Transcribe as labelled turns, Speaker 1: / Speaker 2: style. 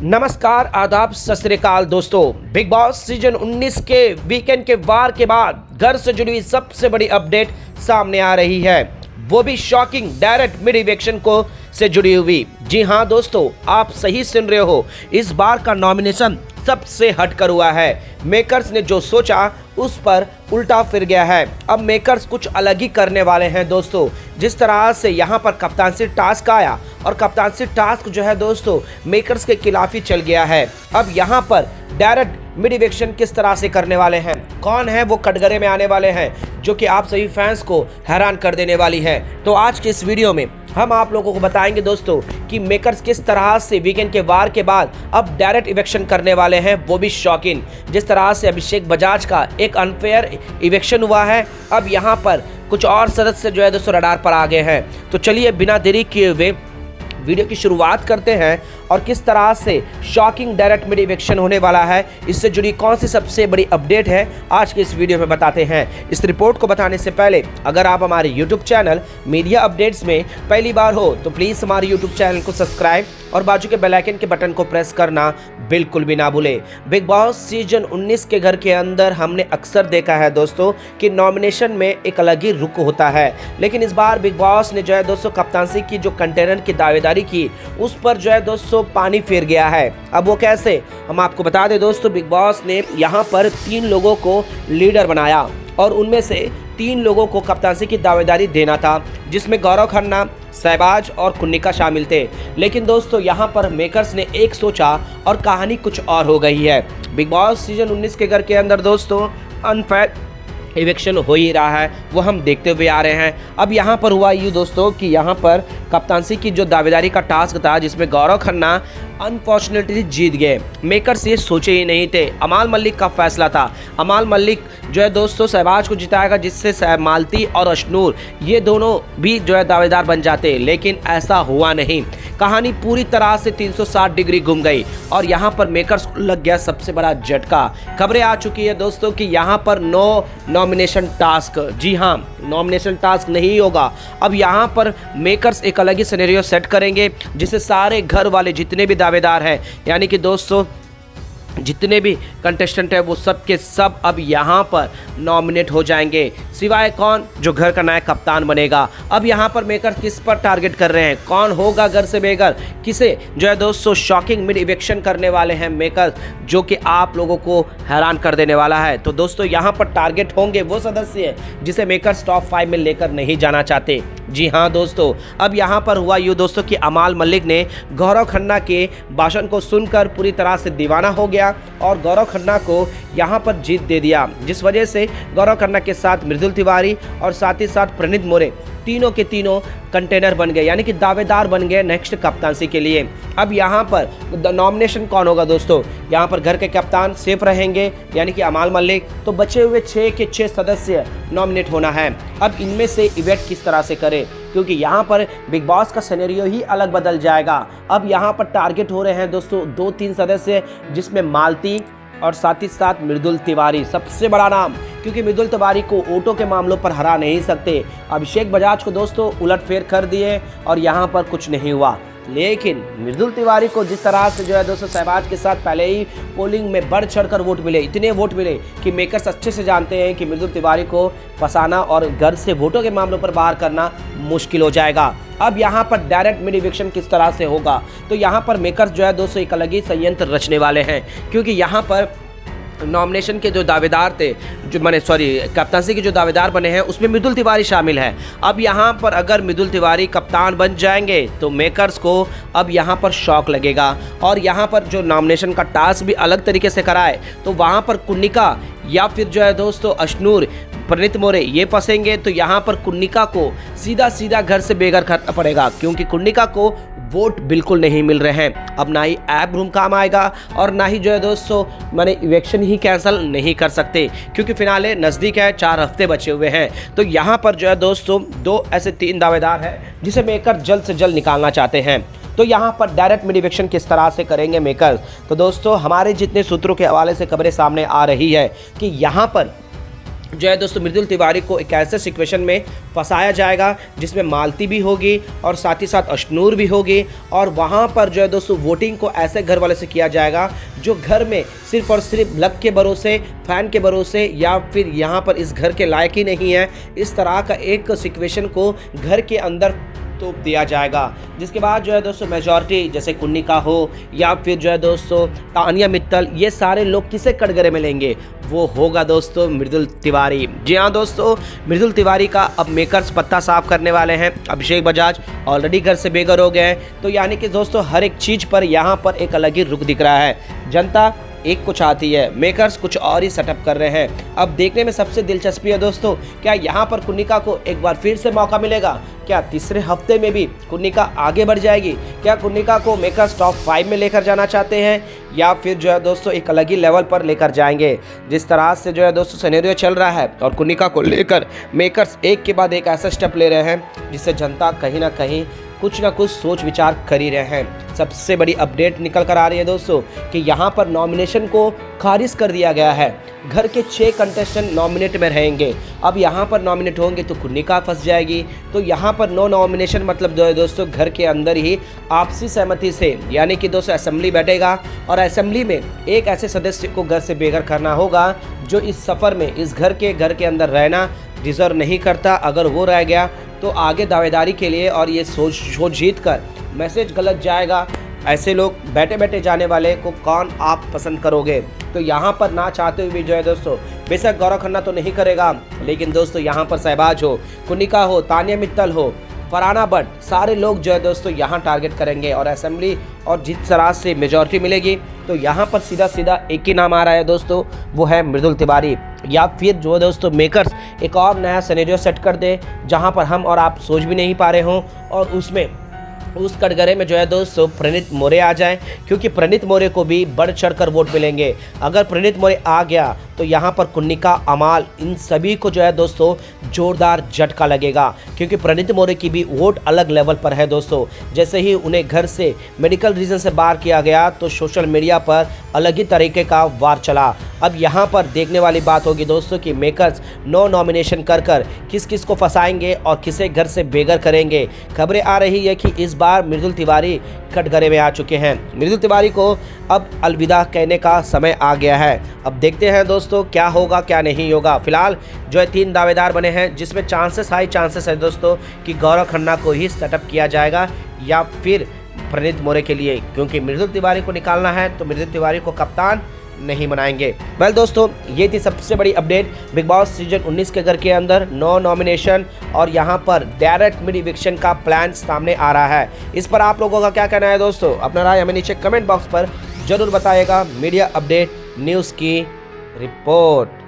Speaker 1: नमस्कार, आदाब, सत श्री अकाल दोस्तों। बिग बॉस सीजन 19 के वीकेंड के वार के बाद घर से जुड़ी हुई सबसे बड़ी अपडेट सामने आ रही है, वो भी शॉकिंग डायरेक्ट मिड इवेक्शन को से जुड़ी हुई। जी हाँ दोस्तों, आप सही सुन रहे हो, इस बार का नॉमिनेशन सबसे हटकर हुआ है। मेकर्स ने जो सोचा उस पर उल्टा फिर गया है। अब मेकर्स कुछ अलग ही करने वाले हैं दोस्तों। जिस तरह से यहाँ पर कप्तानसी टास्क आया और कप्तानसी टास्क जो है दोस्तों मेकर्स के खिलाफ ही चल गया है। अब यहाँ पर डायरेक्ट मिड इवेक्शन किस तरह से करने वाले हैं, कौन है वो कटघरे में आने वाले हैं, जो कि आप सभी फैंस को हैरान कर देने वाली है। तो आज के इस वीडियो में हम आप लोगों को बताएंगे दोस्तों कि मेकर्स किस तरह से वीकेंड के वार के बाद अब डायरेक्ट इवेक्शन करने वाले हैं, वो भी शॉकिंग। जिस तरह से अभिषेक बजाज का एक अनफेयर इवेक्शन हुआ है, अब यहाँ पर कुछ और सदस्य जो है दोस्तों रडार पर आ गए हैं। तो चलिए बिना देरी किए हुए वीडियो की शुरुआत करते हैं और किस तरह से शॉकिंग डायरेक्ट मिड इवेक्शन होने वाला है, इससे जुड़ी कौन सी सबसे बड़ी अपडेट है, आज के इस वीडियो में बताते हैं। इस रिपोर्ट को बताने से पहले अगर आप हमारे यूट्यूब चैनल मीडिया अपडेट्स में पहली बार हो तो प्लीज़ हमारे यूट्यूब चैनल को सब्सक्राइब और बाजू के बेल आइकन के बटन को प्रेस करना बिल्कुल भी ना भूले। बिग बॉस सीजन 19 के घर के अंदर हमने अक्सर देखा है दोस्तों कि नॉमिनेशन में एक अलग ही रुख होता है, लेकिन इस बार बिग बॉस ने जो है दोस्तों कप्तानसी की जो कंटेनर की दावेदारी की उस पर जो है दोस्तों पानी फिर गया है। अब वो कैसे, हम आपको बता दें दोस्तों, बिग बॉस ने यहाँ पर 3 लोगों को लीडर बनाया और उनमें से 3 लोगों को कप्तानसी की दावेदारी देना था, जिसमें गौरव खन्ना, सहबाज और कुन्निका शामिल थे। लेकिन दोस्तों यहाँ पर मेकर्स ने एक सोचा और कहानी कुछ और हो गई है। बिग बॉस सीजन 19 के घर के अंदर दोस्तों अनफेयर इवेक्शन हो ही रहा है, वो हम देखते हुए आ रहे हैं। अब यहाँ पर हुआ यूँ दोस्तों कि यहाँ पर कप्तानसी की जो दावेदारी का टास्क था, जिसमें गौरव खन्ना अनफॉर्चुनेटली जीत गए। मेकर्स ये सोचे ही नहीं थे। अमाल मलिक का फैसला था। अमाल मलिक जो है दोस्तों सहबाज को जिताएगा, जिससे मालती और अशनूर ये दोनों भी जो है दावेदार बन जाते, लेकिन ऐसा हुआ नहीं। कहानी पूरी तरह से 360 डिग्री घूम गई और यहाँ पर मेकर्स को लग गया सबसे बड़ा झटका। खबरें आ चुकी है दोस्तों कि यहाँ पर नो नॉमिनेशन टास्क, जी हाँ, नॉमिनेशन टास्क नहीं होगा। अब यहाँ पर मेकर्स एक अलग ही सिनेरियो सेट करेंगे, जिससे सारे घर वाले जितने भी दावेदार हैं, यानी कि दोस्तों जितने भी कंटेस्टेंट है वो सब के सब अब यहाँ पर नॉमिनेट हो जाएंगे, सिवाय कौन, जो घर का नया कप्तान बनेगा। अब यहाँ पर मेकर किस पर टारगेट कर रहे हैं, कौन होगा घर से बेघर, किसे जो है दोस्तों शॉकिंग मिड इवेक्शन करने वाले हैं मेकर, जो कि आप लोगों को हैरान कर देने वाला है। तो दोस्तों यहाँ पर टारगेट होंगे वो सदस्य जिसे मेकर्स टॉप 5 में लेकर नहीं जाना चाहते। जी हाँ दोस्तों, अब यहाँ पर हुआ यूँ दोस्तों कि अमाल मलिक ने गौरव खन्ना के भाषण को सुनकर पूरी तरह से दीवाना हो गया और गौरव खन्ना को यहाँ पर जीत दे दिया, जिस वजह से गौरव खन्ना के साथ मृदुल तिवारी और साथ ही साथ प्रणीत मोरे तीनों के तीनों कंटेनर बन गए, यानी कि दावेदार बन गए नेक्स्ट कप्तानसी के लिए। अब यहाँ पर नॉमिनेशन कौन होगा दोस्तों, यहाँ पर घर के कप्तान सेफ रहेंगे, यानी कि अमाल मलिक। तो बचे हुए 6 के 6 सदस्य नॉमिनेट होना है। अब इनमें से इवेक्ट किस तरह से करें, क्योंकि यहाँ पर बिग बॉस का सिनेरियो ही अलग बदल जाएगा। अब यहाँ पर टारगेट हो रहे हैं दोस्तों 2-3 सदस्य, जिसमें मालती और साथ ही साथ मृदुल तिवारी सबसे बड़ा नाम, क्योंकि मृदुल तिवारी को वोटों के मामलों पर हरा नहीं सकते। अभिषेक बजाज को दोस्तों उलटफेर कर दिए और यहाँ पर कुछ नहीं हुआ, लेकिन मृदुल तिवारी को जिस तरह से जो है दोस्तों सहबाज के साथ पहले ही पोलिंग में बढ़ चढ़कर वोट मिले, इतने वोट मिले कि मेकर्स अच्छे से जानते हैं कि मृदुल तिवारी को फंसाना और घर से वोटों के मामलों पर बाहर करना मुश्किल हो जाएगा। अब यहाँ पर डायरेक्ट मिड इवेक्शन किस तरह से होगा, तो यहाँ पर मेकर्स जो है दोस्तों एक अलग ही संयंत्र रचने वाले हैं, क्योंकि यहाँ पर नॉमिनेशन के जो दावेदार थे, जो कप्तानसी के जो दावेदार बने हैं उसमें मृदुल तिवारी शामिल है। अब यहाँ पर अगर मृदुल तिवारी कप्तान बन जाएंगे तो मेकर्स को अब यहाँ पर शॉक लगेगा और यहाँ पर जो नॉमिनेशन का टास्क भी अलग तरीके से कराए तो वहाँ पर कुन्निका या फिर जो है दोस्तों अशनूर, प्रणीत मोरे ये फंसेंगे। तो यहाँ पर कुन्निका को सीधा घर से बेघर करना पड़ेगा, क्योंकि कुन्निका को वोट बिल्कुल नहीं मिल रहे हैं। अब ना ही ऐप रूम काम आएगा और ना ही जो है दोस्तों इवेक्शन ही कैंसिल नहीं कर सकते, क्योंकि फिनाले नज़दीक है, 4 हफ्ते बचे हुए हैं। तो यहाँ पर जो है दोस्तों 2 ऐसे 3 दावेदार हैं जिसे मेकर जल्द से जल्द निकालना चाहते हैं। तो यहाँ पर डायरेक्ट मिड इवेक्शन किस तरह से करेंगे मेकर, तो दोस्तों हमारे जितने सूत्रों के हवाले से खबरें सामने आ रही है कि यहाँ पर जो है दोस्तों मृदुल तिवारी को एक ऐसे सिचुएशन में फंसाया जाएगा जिसमें मालती भी होगी और साथ ही साथ अशनूर भी होगी, और वहाँ पर जो है दोस्तों वोटिंग को ऐसे घर वाले से किया जाएगा जो घर में सिर्फ और सिर्फ लक के भरोसे, फैन के भरोसे, या फिर यहाँ पर इस घर के लायक ही नहीं है। इस तरह का एक सिचुएशन को घर के अंदर तोप दिया जाएगा, जिसके बाद जो है दोस्तों मेजॉरिटी जैसे कुन्निका हो या फिर जो है दोस्तों तानिया मित्तल, ये सारे लोग किसे कटघरे में लेंगे? वो होगा दोस्तों मृदुल तिवारी। जी हाँ दोस्तों, मृदुल तिवारी का अब मेकर्स पत्ता साफ करने वाले हैं। अभिषेक बजाज ऑलरेडी घर से बेघर हो गए हैं, तो यानी कि दोस्तों हर एक चीज़ पर यहाँ पर एक अलग ही रुख दिख रहा है। जनता एक कुछ आती है, मेकर्स कुछ और ही सेटअप कर रहे हैं। अब देखने में सबसे दिलचस्पी है दोस्तों, क्या यहाँ पर कुन्निका को एक बार फिर से मौका मिलेगा? क्या तीसरे हफ्ते में भी कुन्निका आगे बढ़ जाएगी? क्या कुन्निका को मेकर्स टॉप 5 में लेकर जाना चाहते हैं, या फिर जो है दोस्तों एक अलग ही लेवल पर लेकर जाएंगे? जिस तरह से जो है दोस्तों सिनेरियो चल रहा है और कुन्निका को लेकर मेकर्स एक के बाद एक ऐसा स्टेप ले रहे हैं जिससे जनता कहीं ना कहीं कुछ ना कुछ सोच विचार कर ही रहे हैं। सबसे बड़ी अपडेट निकल कर आ रही है दोस्तों कि यहाँ पर नॉमिनेशन को खारिज कर दिया गया है। घर के 6 कंटेस्टेंट नॉमिनेट में रहेंगे। अब यहाँ पर नॉमिनेट होंगे तो कुन्निका फंस जाएगी, तो यहाँ पर नो नॉमिनेशन मतलब जो है दोस्तों घर के अंदर ही आपसी सहमति से, यानी कि दोस्तों असेंबली बैठेगा और असेंबली में एक ऐसे सदस्य को घर से बेघर करना होगा जो इस सफ़र में इस घर के अंदर रहना डिज़र्व नहीं करता। अगर वो रह गया तो आगे दावेदारी के लिए और ये सोच जीत कर मैसेज गलत जाएगा। ऐसे लोग बैठे बैठे जाने वाले को कौन आप पसंद करोगे? तो यहाँ पर ना चाहते हुए भी जो है दोस्तों बेशक गौरव खन्ना तो नहीं करेगा, लेकिन दोस्तों यहाँ पर सहबाज हो, कुन्निका हो, तानिया मित्तल हो, फरहाना भट्ट, सारे लोग जो है दोस्तों यहाँ टारगेट करेंगे। और असेंबली और जिस तरह से मेजॉरिटी मिलेगी तो यहाँ पर सीधा सीधा एक ही नाम आ रहा है दोस्तों, वो है मृदुल तिवारी। या फिर जो है दोस्तों मेकर्स एक और नया सिनेरियो सेट कर दे जहाँ पर हम और आप सोच भी नहीं पा रहे हों, और उसमें उस कटघरे में जो है दोस्तों प्रणीत मोरे आ जाए, क्योंकि प्रणीत मोरे को भी बढ़ चढ़कर वोट मिलेंगे। अगर प्रणीत मोरे आ गया तो यहाँ पर कुन्निका, अमाल, इन सभी को जो है दोस्तों जोरदार झटका लगेगा, क्योंकि प्रणीत मोरे की भी वोट अलग लेवल पर है दोस्तों। जैसे ही उन्हें घर से मेडिकल रीज़न से बाहर किया गया तो सोशल मीडिया पर अलग ही तरीके का वार चला। अब यहाँ पर देखने वाली बात होगी दोस्तों कि मेकर्स नो नॉमिनेशन कर किस किस को फंसाएंगे और किसे घर से बेघर करेंगे। खबरें आ रही है कि इस बार मृदुल तिवारी कटघरे में आ चुके हैं। मृदुल तिवारी को अब अलविदा कहने का समय आ गया है। अब देखते हैं दोस्तों क्या होगा क्या नहीं होगा। फिलहाल जो है 3 दावेदार बने हैं, जिसमें हाई चांसेस है दोस्तों कि गौरव खन्ना को ही सेटअप किया जाएगा या फिर प्रणीत मोरे के लिए, क्योंकि मृदुल तिवारी को निकालना है तो मृदुल तिवारी को कप्तान नहीं बनाएंगे। वेल दोस्तों, ये थी सबसे बड़ी अपडेट। बिग बॉस सीजन 19 के घर के अंदर नो नॉमिनेशन और यहाँ पर डायरेक्ट मिड इविक्शन का प्लान सामने आ रहा है। इस पर आप लोगों का क्या कहना है दोस्तों? अपना राय हमें नीचे कमेंट बॉक्स पर जरूर बताइएगा। मीडिया अपडेट न्यूज़ की रिपोर्ट।